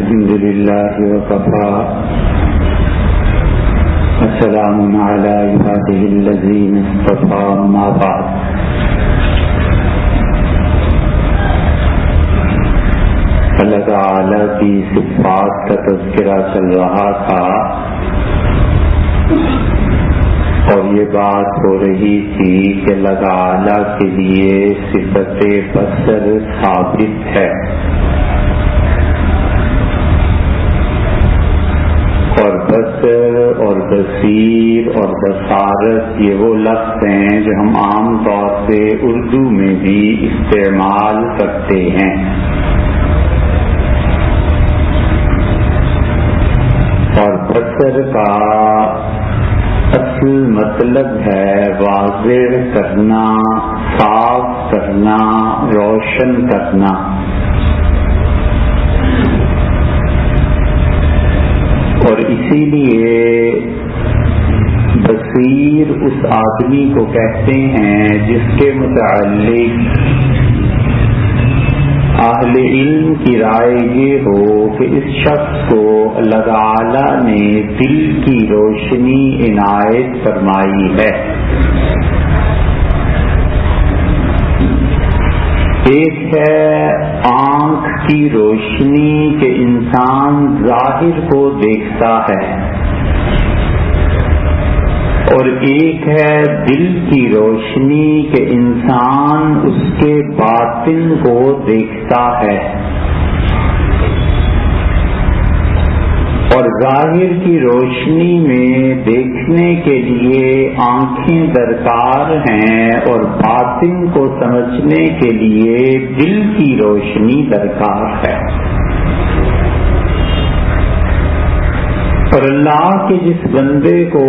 الحمد لله وكفى السلام على عباده الذين اصطفى أما بعد اللہ تعالی کی صفات کا تذکرہ چل رہا تھا اور یہ بات ہو رہی تھی کہ اللہ تعالی کے لیے صفت بصر ثابت ہے اور بصر اور بصیر اور بصارت یہ وہ لفظ ہیں جو ہم عام طور سے اردو میں بھی استعمال کرتے ہیں. اور بصر کا اصل مطلب ہے واضح کرنا، صاف کرنا، روشن کرنا. اور اسی لیے بصیر اس آدمی کو کہتے ہیں جس کے متعلق اہل علم کی رائے یہ ہو کہ اس شخص کو اللہ تعالی نے دل کی روشنی عنایت فرمائی ہے. ایک ہے آنکھ کی روشنی کہ انسان ظاہر کو دیکھتا ہے، اور ایک ہے دل کی روشنی کہ انسان اس کے باطن کو دیکھتا ہے. اور ظاہر کی روشنی میں دیکھنے کے لیے آنکھیں درکار ہیں اور باطن کو سمجھنے کے لیے دل کی روشنی درکار ہے. اور اللہ کے جس بندے کو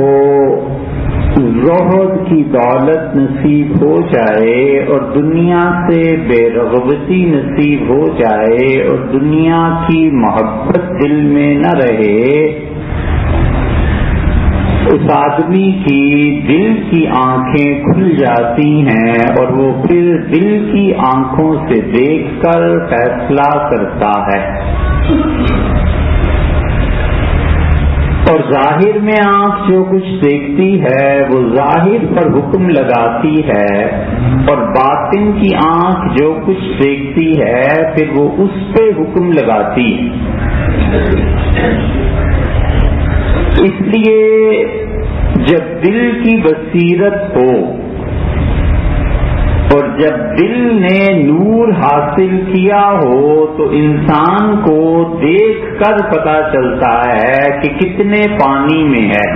زہد کی دولت نصیب ہو جائے اور دنیا سے بے رغبتی نصیب ہو جائے اور دنیا کی محبت دل میں نہ رہے، اس آدمی کی دل کی آنکھیں کھل جاتی ہیں اور وہ پھر دل کی آنکھوں سے دیکھ کر فیصلہ کرتا ہے. اور ظاہر میں آنکھ جو کچھ دیکھتی ہے وہ ظاہر پر حکم لگاتی ہے، اور باطن کی آنکھ جو کچھ دیکھتی ہے پھر وہ اس پہ حکم لگاتی ہے. اس لیے جب دل کی بصیرت ہو اور جب دل نے نور حاصل کیا ہو تو انسان کو دیکھ کر پتہ چلتا ہے کہ کتنے پانی میں ہے.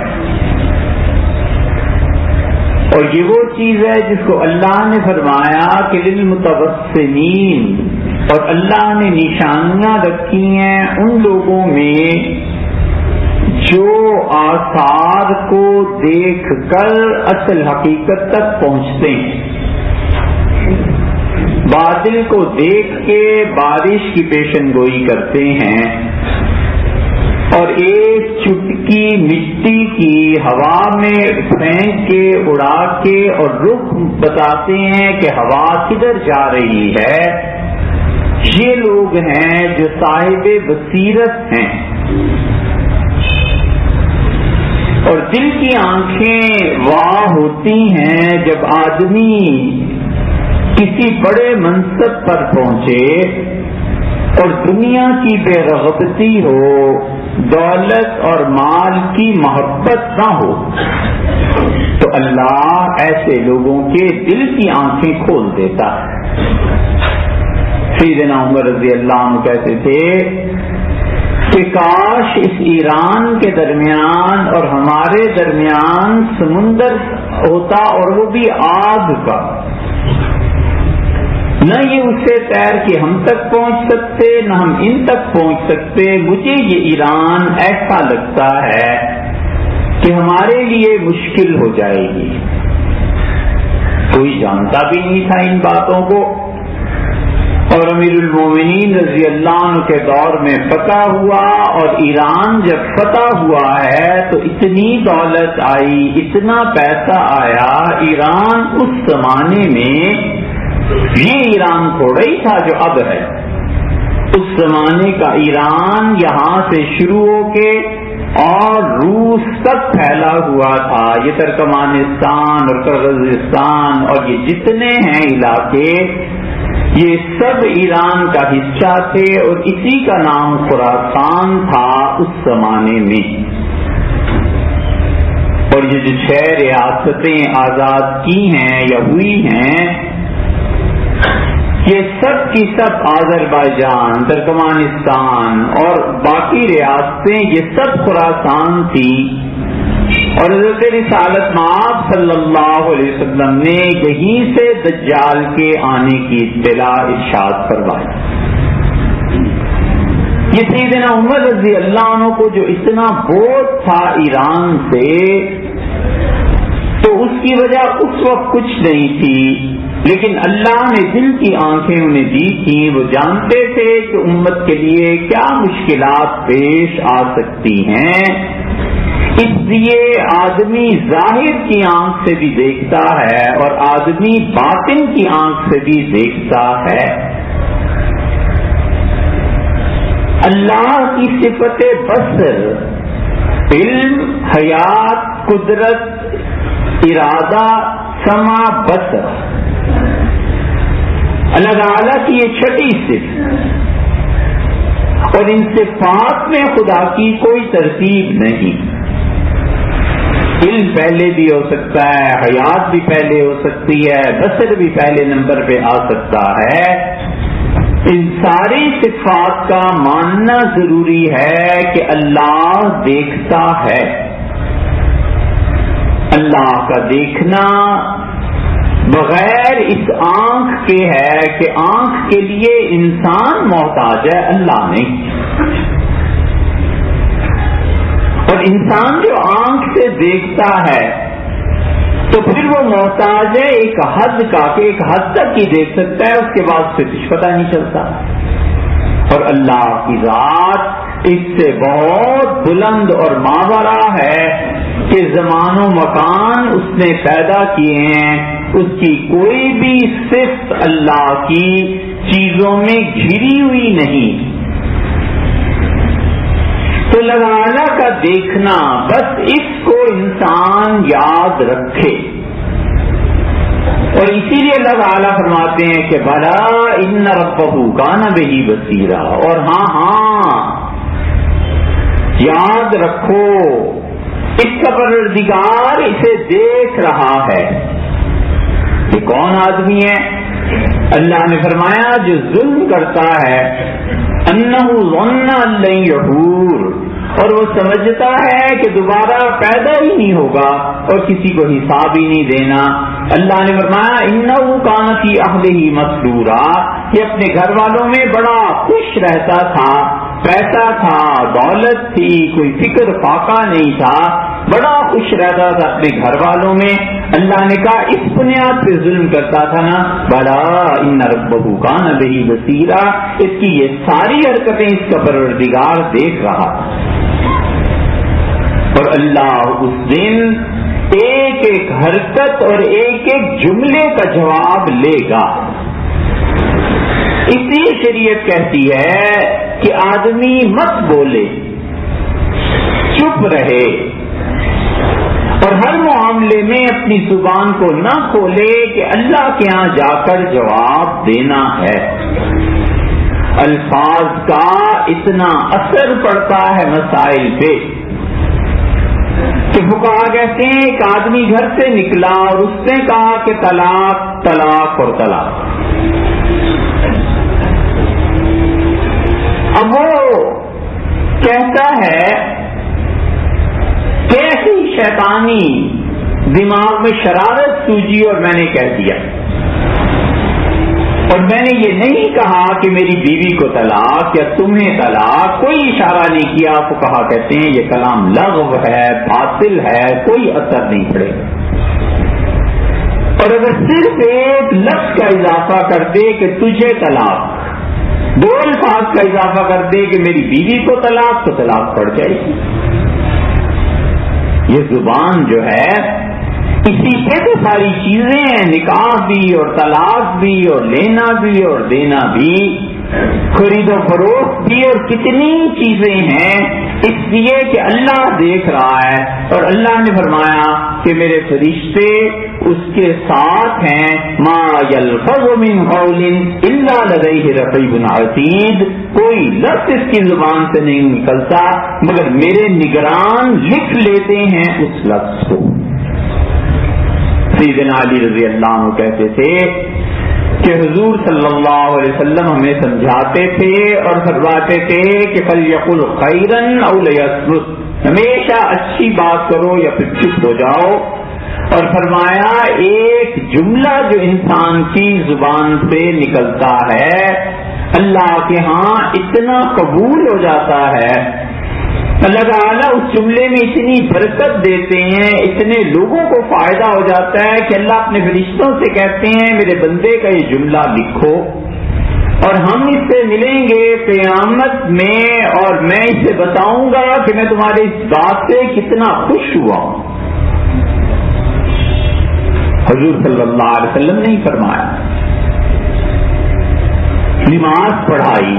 اور یہ وہ چیز ہے جس کو اللہ نے فرمایا کہ للمتوسمین، اور اللہ نے نشانیاں رکھی ہیں ان لوگوں میں جو آثار کو دیکھ کر اصل حقیقت تک پہنچتے ہیں. بادل کو دیکھ کے بارش کی پیشن گوئی کرتے ہیں، اور ایک چٹکی مٹی کی ہوا میں پھینک کے اڑا کے اور رخ بتاتے ہیں کہ ہوا کدھر جا رہی ہے. یہ لوگ ہیں جو صاحب بصیرت ہیں. اور دل کی آنکھیں واہ ہوتی ہیں جب آدمی کسی بڑے منصب پر پہنچے اور دنیا کی بے رغبتی ہو، دولت اور مال کی محبت نہ ہو، تو اللہ ایسے لوگوں کے دل کی آنکھیں کھول دیتا ہے. سیدنا عمر رضی اللہ عنہ کہتے تھے کہ کاش اس ایران کے درمیان اور ہمارے درمیان سمندر ہوتا، اور وہ بھی آگ کا. نہ یہ اس سے تیر کہ ہم تک پہنچ سکتے نہ ہم ان تک پہنچ سکتے. مجھے یہ ایران ایسا لگتا ہے کہ ہمارے لیے مشکل ہو جائے گی. کوئی جانتا بھی نہیں تھا ان باتوں کو، اور امیر المومنین رضی اللہ عنہ کے دور میں فتح ہوا، اور ایران جب فتح ہوا ہے تو اتنی دولت آئی، اتنا پیسہ آیا. ایران اس زمانے میں یہ ایران تھوڑا ہی تھا جو اب ہے. اس زمانے کا ایران یہاں سے شروع ہو کے اور روس تک پھیلا ہوا تھا. یہ ترکمانستان اور قرغیزستان اور یہ جتنے ہیں علاقے، یہ سب ایران کا حصہ تھے اور اسی کا نام خراسان تھا اس زمانے میں. اور یہ جو 6 ریاستیں آزاد کی ہیں یا ہوئی ہیں، یہ سب کی سب آذربائیجان، ترکمانستان اور باقی ریاستیں یہ سب خراسان تھی. اور حضرت رسالت مآب صلی اللہ علیہ وسلم نے یہیں سے دجال کے آنے کی اطلاع ارشاد فرمائی. یہ سیدنا عمر رضی اللہ عنہ کو جو اتنا بوجھ تھا ایران سے، تو اس کی وجہ اس وقت کچھ نہیں تھی، لیکن اللہ نے دل کی آنکھیں انہیں دی تھیں. وہ جانتے تھے کہ امت کے لیے کیا مشکلات پیش آ سکتی ہیں. اس لیے آدمی ظاہر کی آنکھ سے بھی دیکھتا ہے اور آدمی باطن کی آنکھ سے بھی دیکھتا ہے. اللہ کی صفت بصر، علم، حیات، قدرت، ارادہ، سمع، بصر، اللہ تعالیٰ کی یہ 6ٹھی صفت، اور ان صفات میں خدا کی کوئی ترتیب نہیں. علم پہلے بھی ہو سکتا ہے، حیات بھی پہلے ہو سکتی ہے، بصر بھی پہلے نمبر پہ آ سکتا ہے. ان ساری صفات کا ماننا ضروری ہے کہ اللہ دیکھتا ہے. اللہ کا دیکھنا بغیر اس آنکھ کے ہے کہ آنکھ کے لیے انسان محتاج ہے، اللہ نہیں. اور انسان جو آنکھ سے دیکھتا ہے تو پھر وہ محتاج ہے ایک حد کا کہ ایک حد تک ہی دیکھ سکتا ہے، اس کے بعد سے کچھ پتہ نہیں چلتا. اور اللہ کی ذات اس سے بہت بلند اور ماورا ہے کہ زمان و مکان اس نے پیدا کیے ہیں، اس کی کوئی بھی صفت اللہ کی چیزوں میں گھری ہوئی نہیں. تو اللہ تعالیٰ کا دیکھنا، بس اس کو انسان یاد رکھے. اور اسی لیے اللہ تعالیٰ فرماتے ہیں کہ بلا ان ربہ کان بہ بصیرا، اور ہاں یاد رکھو اس کا پروردگار اسے دیکھ رہا ہے. یہ کون آدمی ہے؟ اللہ نے فرمایا جو ظلم کرتا ہے، انہ ظن ان لن یحور، اور وہ سمجھتا ہے کہ دوبارہ پیدا ہی نہیں ہوگا اور کسی کو حساب ہی نہیں دینا. اللہ نے فرمایا انہ کان فی اہلہ مسرورا، یہ اپنے گھر والوں میں بڑا خوش رہتا تھا، پیسہ تھا، دولت تھی، کوئی فکر فاقہ نہیں تھا، بڑا خوش رہتا تھا اپنے گھر والوں میں. اللہ نے کہا اس بنیاد پہ ظلم کرتا تھا نا، بلا ان ربہ کان بہ بصیرا، اس کی یہ ساری حرکتیں اس کا پروردگار دیکھ رہا. اور اللہ اس دن ایک ایک حرکت اور ایک ایک جملے کا جواب لے گا. اس لیے شریعت کہتی ہے کہ آدمی مت بولے، چپ رہے، اور ہر معاملے میں اپنی زبان کو نہ کھولے کہ اللہ کے ہاں جا کر جواب دینا ہے. الفاظ کا اتنا اثر پڑتا ہے مسائل پہ کہ فقہا کہتے ہیں ایک آدمی گھر سے نکلا اور اس نے کہا کہ طلاق طلاق اور طلاق. اب وہ کہتا ہے کیسی شیطانی دماغ میں شرارت سوجی اور میں نے کہہ دیا، اور میں نے یہ نہیں کہا کہ میری بیوی کو طلاق یا تمہیں طلاق، کوئی اشارہ نہیں کیا. تو کہا کہتے ہیں یہ کلام لغو ہے، باطل ہے، کوئی اثر نہیں پڑے. اور اگر صرف ایک لفظ کا اضافہ کر دے کہ تجھے طلاق، 2 الفاظ کا اضافہ کر دے کہ میری بیوی کو طلاق، تو طلاق پڑ جائے گی. یہ زبان جو ہے اسی پہ تو ساری چیزیں ہیں، نکاح بھی اور طلاق بھی اور لینا بھی اور دینا بھی. خرید و فروخت بھی، اور کتنی چیزیں ہیں، اس لیے کہ اللہ دیکھ رہا ہے، اور اللہ نے فرمایا کہ میرے فرشتے اس کے ساتھ ہیں، ما یلفظ من قول الا لدیہ رقیب عتید، کوئی لفظ اس کی زبان سے نہیں نکلتا مگر میرے نگران لکھ لیتے ہیں اس لفظ کو۔ سیدنا علی رضی اللہ عنہ کہتے تھے کہ حضور صلی اللہ علیہ وسلم ہمیں سمجھاتے تھے اور فرماتے تھے کہ فلیقل خیرا او لیصمت، ہمیشہ اچھی بات کرو یا پھر چپ ہو جاؤ، اور فرمایا ایک جملہ جو انسان کی زبان سے نکلتا ہے اللہ کے ہاں اتنا قبول ہو جاتا ہے، اللہ تعالیٰ اس جملے میں اتنی برکت دیتے ہیں، اتنے لوگوں کو فائدہ ہو جاتا ہے کہ اللہ اپنے فرشتوں سے کہتے ہیں میرے بندے کا یہ جملہ لکھو، اور ہم اس سے ملیں گے قیامت میں، اور میں اسے بتاؤں گا کہ میں تمہاری اس بات سے کتنا خوش ہوا ہوں۔ حضور صلی اللہ علیہ وسلم نے ہی فرمایا، نماز پڑھائی،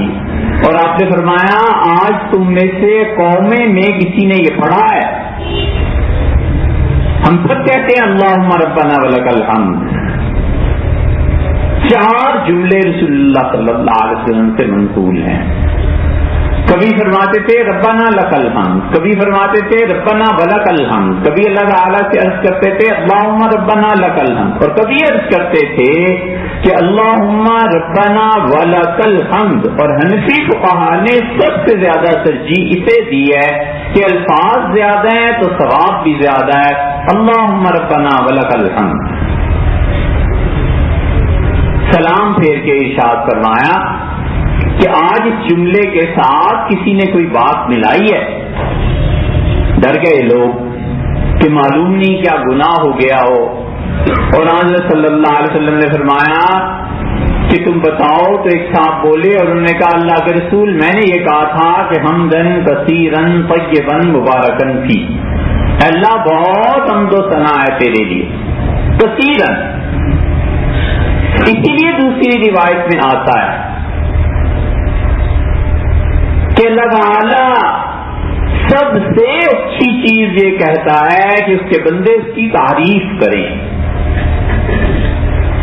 اور آپ نے فرمایا آج تم میں سے قومیں میں کسی نے یہ پڑھا ہے، ہم سب کہتے ہیں اللہم ربنا ولک الحمد، 4 جملے رسول اللہ صلی اللہ علیہ وسلم سے منقول ہیں۔ کبھی فرماتے تھے ربنا لک الحمد، کبھی فرماتے تھے ربنا ولک الحمد، کبھی اللہ تعالیٰ سے عرض کرتے تھے اللہم ربنا لک الحمد، اور کبھی عرض کرتے تھے کہ اللہم ربنا ولک الحمد، اور حنفی فقہا نے سب سے زیادہ ترجیح اسے دی ہے کہ الفاظ زیادہ ہیں تو ثواب بھی زیادہ ہے، اللہم ربنا ولک الحمد۔ سلام پھیر کے ارشاد فرمایا کہ آج اس جملے کے ساتھ کسی نے کوئی بات ملائی ہے، ڈر گئے لوگ کہ معلوم نہیں کیا گناہ ہو گیا ہو، اور حضرت صلی اللہ علیہ وسلم نے فرمایا کہ تم بتاؤ، تو ایک صاحب بولے اور انہوں نے کہا اللہ کے رسول میں نے یہ کہا تھا کہ حمدن کثیرن طیبا مبارکن فی، اللہ بہت حمد و ثنا ہے تیرے لیے، کثیرن، اسی لیے دوسری روایت میں آتا ہے کہ اللہ تعالی سب سے اچھی چیز یہ کہتا ہے کہ اس کے بندے اس کی تعریف کریں،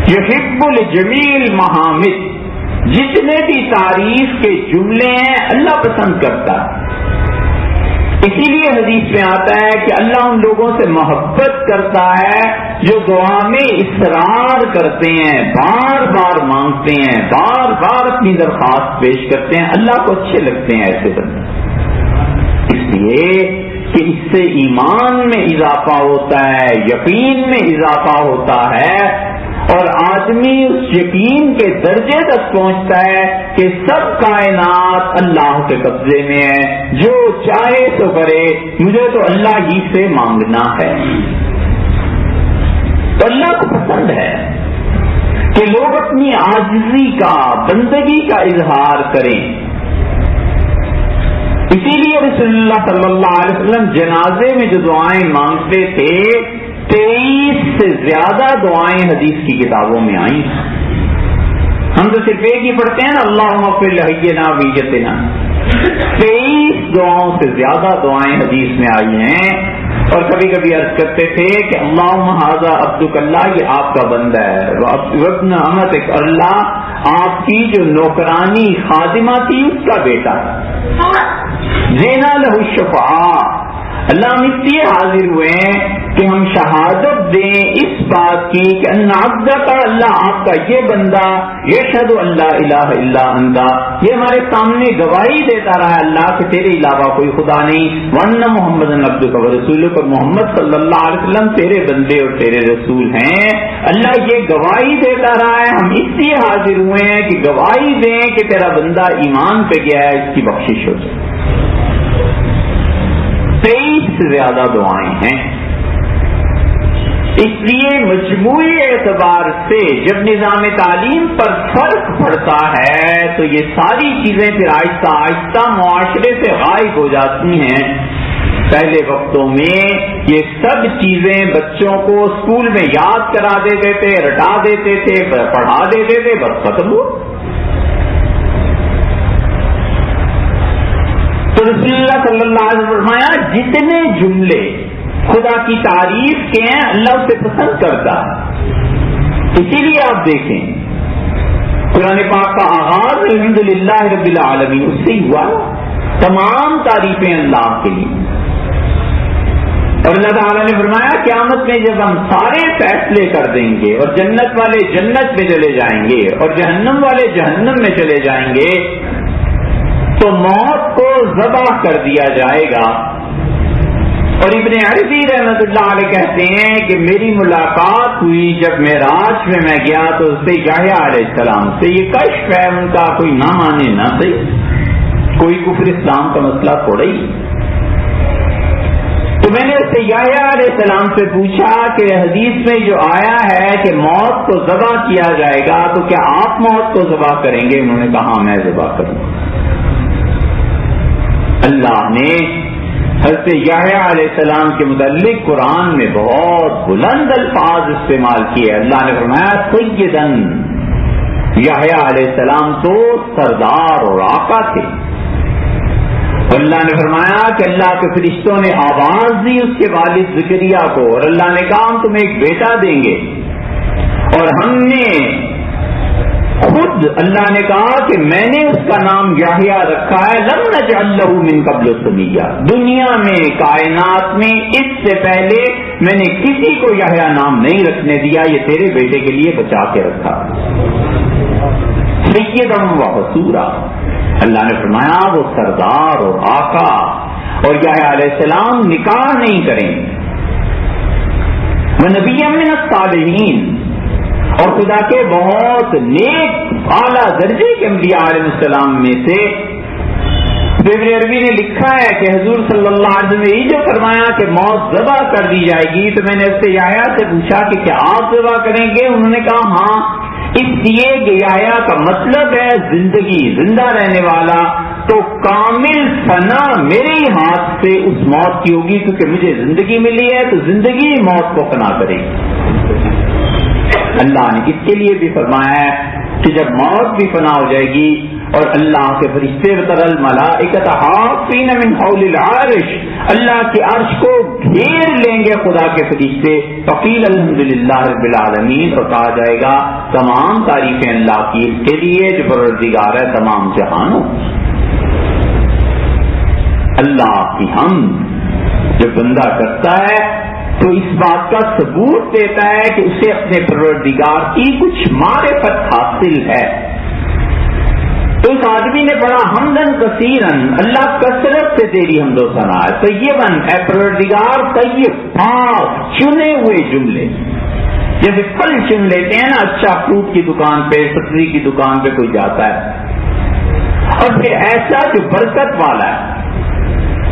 یحب الجمیل محامد، جتنے بھی تعریف کے جملے ہیں اللہ پسند کرتا ہے، اسی لیے حدیث میں آتا ہے کہ اللہ ان لوگوں سے محبت کرتا ہے جو دعا میں اصرار کرتے ہیں، بار بار مانگتے ہیں، بار بار اپنی درخواست پیش کرتے ہیں، اللہ کو اچھے لگتے ہیں ایسے بندے، اس لیے کہ اس سے ایمان میں اضافہ ہوتا ہے، یقین میں اضافہ ہوتا ہے، اور آدمی اس یقین کے درجے تک پہنچتا ہے کہ سب کائنات اللہ کے قبضے میں ہے، جو چاہے تو کرے، مجھے تو اللہ ہی سے مانگنا ہے۔ تو اللہ کو پسند ہے کہ لوگ اپنی عاجزی کا، بندگی کا اظہار کریں، اسی لیے رسول اللہ صلی اللہ علیہ وسلم جنازے میں جو دعائیں مانگتے تھے 23 سے زیادہ دعائیں حدیث کی کتابوں میں آئی، ہم تو صرف ایک ہی پڑھتے ہیں نا اللہم اغفر لحینا ومیتنا، 23 دعاؤں سے زیادہ دعائیں حدیث میں آئی ہیں، اور کبھی کبھی عرض کرتے تھے کہ اللہم ھذا عبدک، اللہ یہ آپ کا بندہ ہے، وابن امتک، اللہ آپ کی جو نوکرانی خادمہ تھی اس کا بیٹا، زینا لہ الشفاعہ، اللہ ہم اس لیے حاضر ہوئے ہیں کہ ہم شہادت دیں اس بات کی کہ ان عبدک، اللہ آپ کا یہ بندہ، یشہد اللہ الہ الا انت، یہ ہمارے سامنے گواہی دیتا رہا ہے اللہ کہ تیرے علاوہ کوئی خدا نہیں، وان محمد عبدک ورسولک، اور محمد صلی اللہ علیہ وسلم تیرے بندے اور تیرے رسول ہیں، اللہ یہ گواہی دیتا رہا ہے، ہم اس لیے حاضر ہوئے ہیں کہ گواہی دیں کہ تیرا بندہ ایمان پہ گیا ہے، اس کی بخشش ہو جائے۔ 23 سے زیادہ دعائیں ہیں، اس لیے مجموعی اعتبار سے جب نظام تعلیم پر فرق پڑتا ہے تو یہ ساری چیزیں پھر آہستہ آہستہ معاشرے سے غائب ہو جاتی ہیں۔ پہلے وقتوں میں یہ سب چیزیں بچوں کو اسکول میں یاد کرا دیتے تھے، رٹا دیتے تھے، پڑھا دیتے تھے، بس ختم ہو۔ تو رسول اللہ صلی اللہ علیہ وسلم فرمایا جتنے جملے خدا کی تعریف کے ہیں اللہ اسے پسند کرتا ہے. اسی لیے آپ دیکھیں قرآن پاک کا آغاز الحمدللہ رب العالمین اس سے ہوا. تمام تعریفیں اللہ کے لیے. اور اللہ تعالیٰ نے فرمایا قیامت میں جب ہم سارے فیصلے کر دیں گے اور جنت والے جنت میں چلے جائیں گے اور جہنم والے جہنم میں چلے جائیں گے تو موت کو ذبح کر دیا جائے گا. اور ابن عربی رحمۃ اللہ علیہ کہتے ہیں کہ میری ملاقات ہوئی جب معراج میں میں گیا تو اس سے یحییٰ علیہ السلام سے. یہ کشف ہے ان کا، کوئی نہ مانے نہ صحیح، کوئی کفر اسلام کا مسئلہ تھوڑا ہی. تو میں نے اس سے یحییٰ علیہ السلام سے پوچھا کہ حدیث میں جو آیا ہے کہ موت کو ذبح کیا جائے گا تو کیا آپ موت کو ذبح کریں گے؟ انہوں نے کہا میں ذبح کروں گا. اللہ نے حضرت یحییٰ علیہ السلام کے متعلق قرآن میں بہت بلند الفاظ استعمال کیے. اللہ نے فرمایا سیدن. یحییٰ علیہ السلام تو سردار اور آقا تھے. اللہ نے فرمایا کہ اللہ کے فرشتوں نے آواز دی اس کے والد زکریا کو اور اللہ نے کہا ہم تمہیں ایک بیٹا دیں گے. اور ہم نے خود اللہ نے کہا کہ میں نے اس کا نام یحییٰ رکھا ہے لم نجعل له من قبل سمیہ. دنیا میں کائنات میں اس سے پہلے میں نے کسی کو یحییٰ نام نہیں رکھنے دیا، یہ تیرے بیٹے کے لیے بچا کے رکھا. سیدا و حصورا. اللہ نے فرمایا وہ سردار اور آقا. اور یحییٰ علیہ السلام نکاح نہیں کریں. ونبی من الصالحین. اور خدا کے بہت نیک اعلیٰ درجے کے انبیاء علیہ السلام میں سے. ابن عربی نے لکھا ہے کہ حضور صلی اللہ علیہ وسلم نے یہ جو فرمایا کہ موت ذبح کر دی جائے گی تو میں نے اس سے یحییٰ سے پوچھا کہ کیا آپ ذبح کریں گے؟ انہوں نے کہا ہاں، اس لیے کہ یحییٰ کا مطلب ہے زندگی، زندہ رہنے والا. تو کامل فنا میرے ہی ہاتھ سے اس موت کی ہوگی کیونکہ مجھے زندگی ملی ہے تو زندگی موت کو فنا کرے گی. اللہ نے اس کے لیے بھی فرمایا ہے کہ جب موت بھی فنا ہو جائے گی اور اللہ کے فرشتے وترى الملائکۃ حافین من حول العرش، اللہ کے عرش کو گھیر لیں گے خدا کے فرشتے. فقیل الحمدللہ رب العالمین. اور کہا جائے گا تمام تعریفیں اللہ کی کے لیے جو پروردگار ہے تمام جہانوں. اللہ کی حمد جو بندہ کرتا ہے تو اس بات کا ثبوت دیتا ہے کہ اسے اپنے پروردگار کی کچھ معرفت حاصل ہے. تو اس آدمی نے پڑھا حمدن کثیرن، اللہ کثرت سے تیری حمد و ثنا ہے. طیبن، اے پروردگار طیب، پاک چنے ہوئے جملے. جیسے پھل چن لیتے ہیں نا، اچھا فروٹ کی دکان پہ، سبزی کی دکان پہ کوئی جاتا ہے اور پھر ایسا جو برکت والا ہے،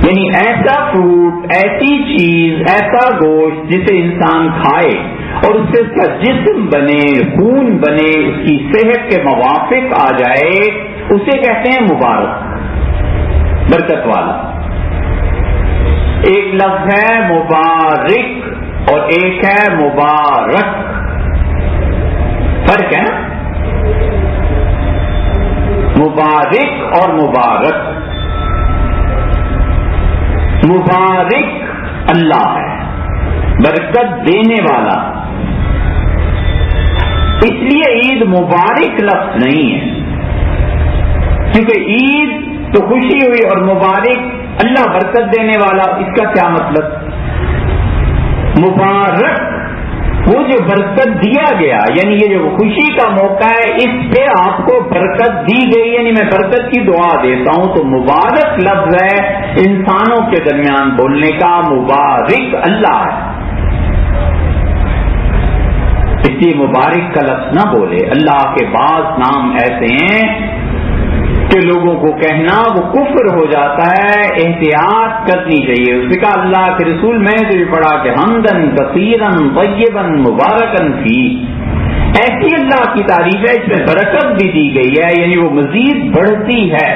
یعنی ایسا فروٹ، ایسی چیز، ایسا گوشت جسے انسان کھائے اور اس سے اس کا جسم بنے، خون بنے، اس کی صحت کے موافق آ جائے، اسے کہتے ہیں مبارک، برکت والا. ایک لفظ ہے مبارک اور ایک ہے مبارک. فرق ہے مبارک اور مبارک. مبارک اللہ ہے، برکت دینے والا. اس لیے عید مبارک لفظ نہیں ہے کیونکہ عید تو خوشی ہوئی اور مبارک اللہ برکت دینے والا. اس کا کیا مطلب؟ مبارک وہ جو برکت دیا گیا، یعنی یہ جو خوشی کا موقع ہے اس پہ آپ کو برکت دی گئی، یعنی میں برکت کی دعا دیتا ہوں. تو مبارک لفظ ہے انسانوں کے درمیان بولنے کا، مبارک اللہ ہے. اس لیے مبارک کا لفظ نہ بولے. اللہ کے بعض نام ایسے ہیں کہ لوگوں کو کہنا وہ کفر ہو جاتا ہے، احتیاط کرنی چاہیے. اس نے کہا اللہ کے رسول میں نے تو یہ پڑھا کہ حمدن کثیرن طیبن مبارکن فی. ایسی اللہ کی تعریف ہے اس میں برکت بھی دی گئی ہے، یعنی وہ مزید بڑھتی ہے.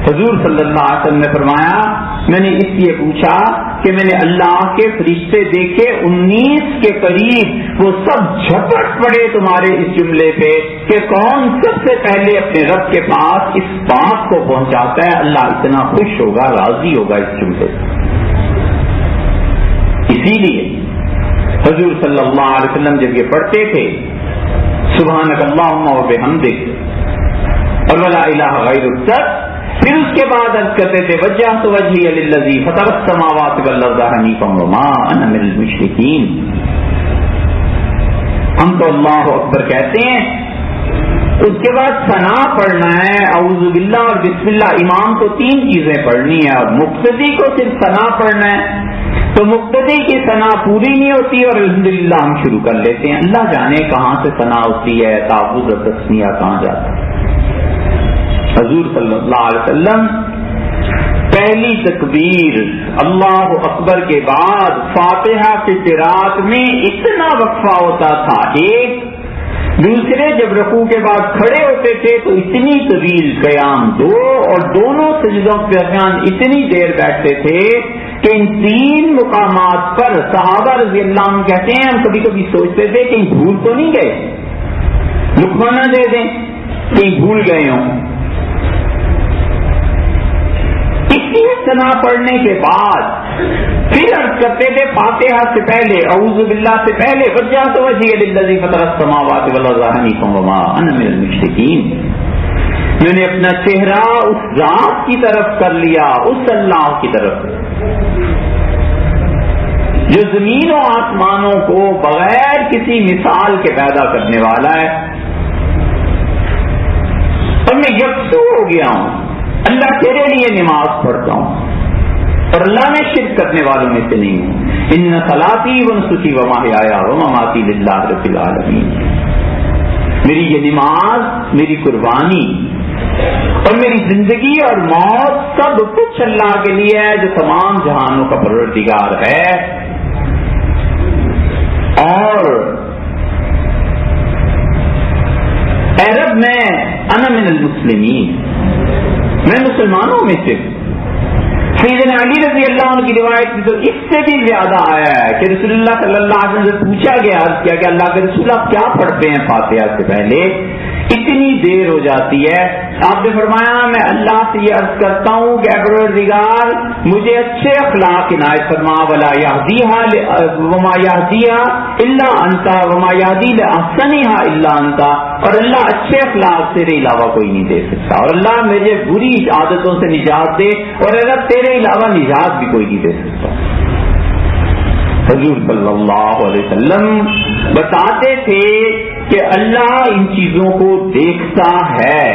حضور صلی اللہ علیہ وسلم نے فرمایا میں نے اس لیے پوچھا کہ میں نے اللہ کے فرشتے دیکھے 19 کے قریب، وہ سب جھپٹ پڑے تمہارے اس جملے پہ کہ کون سب سے پہلے اپنے رب کے پاس اس بات کو پہنچاتا ہے، اللہ اتنا خوش ہوگا، راضی ہوگا اس جملے سے۔ اسی لیے حضور صلی اللہ علیہ وسلم جب یہ پڑھتے تھے سبحانک اللہم و بحمدک اور ولا الہ غیرک تک، پھر اس کے بعد عرض کرتے تھے وجہت وجہی للذی فطر السماوات والارض حنیفا وما انا من المشرکین۔ ہم تو اللہ اکبر کہتے ہیں، اس کے بعد ثنا پڑھنا ہے، اعوذ باللہ اور بسم اللہ، امام کو 3 چیزیں پڑھنی ہے اور مقتدی کو صرف ثنا پڑھنا ہے، تو مقتدی کی ثنا پوری نہیں ہوتی اور الحمدللہ ہم شروع کر لیتے ہیں، اللہ جانے کہاں سے ثنا ہوتی ہے، تعوذ اور تسمیہ کہاں جاتا ہے۔ حضور صلی اللہ علیہ وسلم پہلی تکبیر اللہ اکبر کے بعد فاتحہ کی قرات میں اتنا وقفہ ہوتا تھا، ایک دوسرے جب رکوع کے بعد کھڑے ہوتے تھے تو اتنی طویل قیام 2، اور دونوں سجدوں کے درمیان اتنی دیر بیٹھتے تھے کہ ان 3 مقامات پر صحابہ رضی اللہ عنہ کہتے ہیں ہم کبھی کبھی سوچتے تھے کہ بھول تو نہیں گئے، لقمہ نہ دے دیں کہیں بھول گئے ہوں۔ ثنا پڑھنے کے بعد پھر عرض کرتے تھے فاتحہ سے پہلے اعوذ باللہ سے پہلے وجہت وجہی للذی فطر السماوات والارض حنیفا وما انا من المشرکین، میں نے اپنا چہرہ اس ذات کی طرف کر لیا، اس اللہ کی طرف جو زمین و آسمانوں کو بغیر کسی مثال کے پیدا کرنے والا ہے، اور میں یکسو ہو گیا ہوں، اللہ تیرے لیے نماز پڑھتا ہوں اور اللہ میں شرک کرنے والوں میں سے نہیں ہوں۔ ان صلاتی ونسکی ومحیایا ومماتی للہ رب العالمین، میری یہ نماز، میری قربانی اور میری زندگی اور موت سب کچھ اللہ کے لیے ہے جو تمام جہانوں کا پروردگار ہے، اور اے رب میں انا من المسلمین، میں مسلمانوں میں سے۔ سیدنا علی رضی اللہ عنہ کی روایت میں تو اس سے بھی زیادہ آیا ہے کہ رسول اللہ صلی اللہ علیہ وسلم سے پوچھا گیا، عرض کیا کہ اللہ کے رسول آپ کیا پڑھتے ہیں فاتحہ سے پہلے، اتنی دیر ہو جاتی ہے؟ آپ نے فرمایا میں اللہ سے یہ عرض کرتا ہوں کہ اے پروردگار مجھے اچھے اخلاق عنایت فرما، ولا یہدیھا وما یہدیھا الا انت وما یہدی لاحسنھا الا انت، اور اللہ اچھے اخلاق سے تیرے علاوہ کوئی نہیں دے سکتا، اور اللہ مجھے بری عادتوں سے نجات دے، اور اگر تیرے علاوہ نجات بھی کوئی نہیں دے سکتا۔ حضور صلی اللہ علیہ وسلم بتاتے تھے کہ اللہ ان چیزوں کو دیکھتا ہے،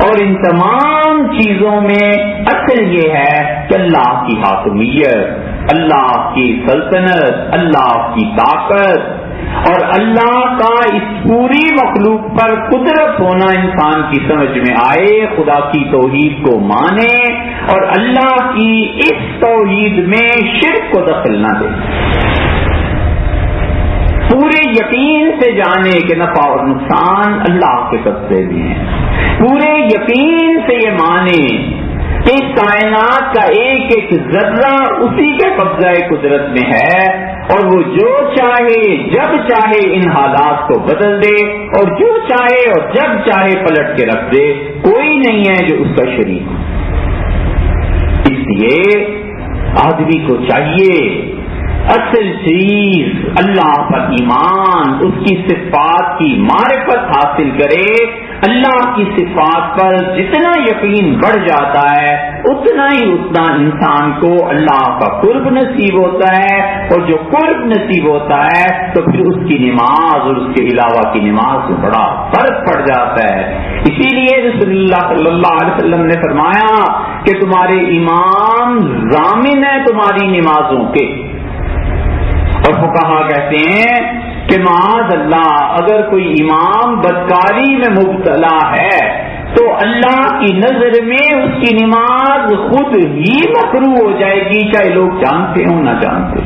اور ان تمام چیزوں میں اصل یہ ہے کہ اللہ کی حاکمیت، اللہ کی سلطنت، اللہ کی طاقت اور اللہ کا اس پوری مخلوق پر قدرت ہونا انسان کی سمجھ میں آئے، خدا کی توحید کو مانے اور اللہ کی اس توحید میں شرک کو دخل نہ دے، پورے یقین سے جانے کہ نفع اور نقصان اللہ کے قبضے میں ہیں، پورے یقین سے یہ مانے کہ اس کائنات کا ایک ایک ذرہ اسی کے قبضہ قدرت میں ہے، اور وہ جو چاہے جب چاہے ان حالات کو بدل دے، اور جو چاہے اور جب چاہے پلٹ کے رکھ دے، کوئی نہیں ہے جو اس کا شریک ہو۔ اس لیے آدمی کو چاہیے اصل چیز اللہ پر ایمان، اس کی صفات کی معرفت حاصل کرے، اللہ کی صفات پر جتنا یقین بڑھ جاتا ہے اتنا انسان کو اللہ کا قرب نصیب ہوتا ہے، اور جو قرب نصیب ہوتا ہے تو پھر اس کی نماز اور اس کے علاوہ کی نماز میں بڑا فرق پڑ جاتا ہے۔ اسی لیے رسول اللہ صلی اللہ علیہ وسلم نے فرمایا کہ تمہارے امام ضامن ہے تمہاری نمازوں کے، اور فقہا کہتے ہیں کہ معاذ اللہ اگر کوئی امام بدکاری میں مبتلا ہے تو اللہ کی نظر میں اس کی نماز خود ہی مکروہ ہو جائے گی، چاہے لوگ جانتے ہوں نہ جانتے۔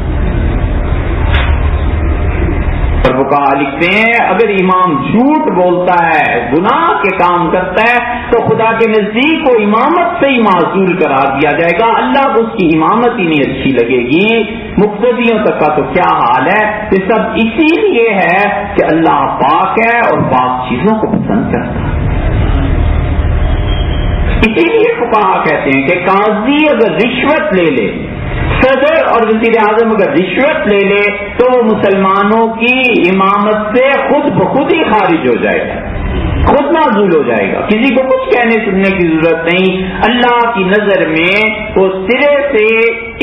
اور وہ فقہا لکھتے ہیں اگر امام جھوٹ بولتا ہے، گناہ کے کام کرتا ہے، تو خدا کے نزدیک وہ امامت سے ہی معزول قرار دیا جائے گا، اللہ کو اس کی امامت ہی نہیں اچھی لگے گی۔ مقتدیوں تک کا تو کیا حال ہے؟ یہ سب اسی لیے ہے کہ اللہ پاک ہے اور پاک چیزوں کو پسند کرتا ہے۔ اسی لیے فقہا کہتے ہیں کہ قاضی اگر رشوت لے لے، صدر اور وزیر اعظم اگر رشوت لے لے، تو وہ مسلمانوں کی امامت سے خود بخود ہی خارج ہو جائے گا، خود معزول ہو جائے گا، کسی کو کچھ کہنے سننے کی ضرورت نہیں۔ اللہ کی نظر میں وہ سرے سے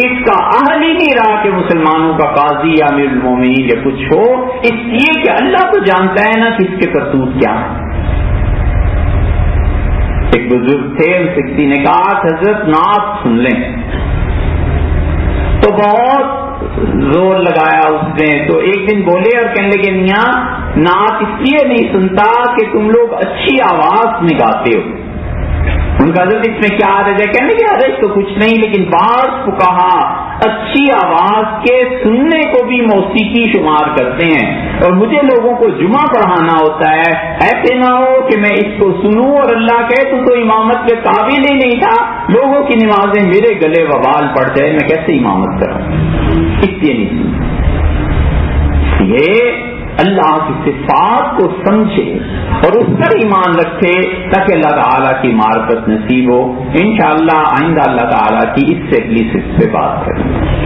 اس کا اہل ہی نہیں رہا کہ مسلمانوں کا قاضی یا امیر المومنین یا کچھ ہو، اس لیے کہ اللہ تو جانتا ہے نا کہ اس کے کرتوت کیا ہے۔ ایک بزرگ تھے، ان سے کسی نے کہا حضرت نعت سن لیں، تو بہت زور لگایا اس نے، تو ایک دن بولے اور کہنے لگے میاں نعت اس لیے نہیں سنتا کہ تم لوگ اچھی آواز میں گاتے ہو۔ ان کا حضرت اس میں کیا حرج ہے؟ کہنے لگے حرج تو کچھ نہیں، لیکن بعض فقہا اچھی آواز کے سننے کو بھی موسیقی شمار کرتے ہیں، اور مجھے لوگوں کو جمعہ پڑھانا ہوتا ہے، ایسے نہ ہو کہ میں اس کو سنوں اور اللہ کہے تو امامت کے قابل ہی نہیں تھا، لوگوں کی نمازیں میرے گلے وبال پڑ جائے، میں کیسے امامت کروں؟ اس لیے نہیں سنتا۔ یہ اللہ کی صفات کو سمجھے اور اس پر ایمان رکھے تاکہ اللہ تعالیٰ کی معرفت نصیب ہو۔ انشاءاللہ آئندہ اللہ تعالیٰ کی اس سے اگلی صفت پہ بات کریں گے۔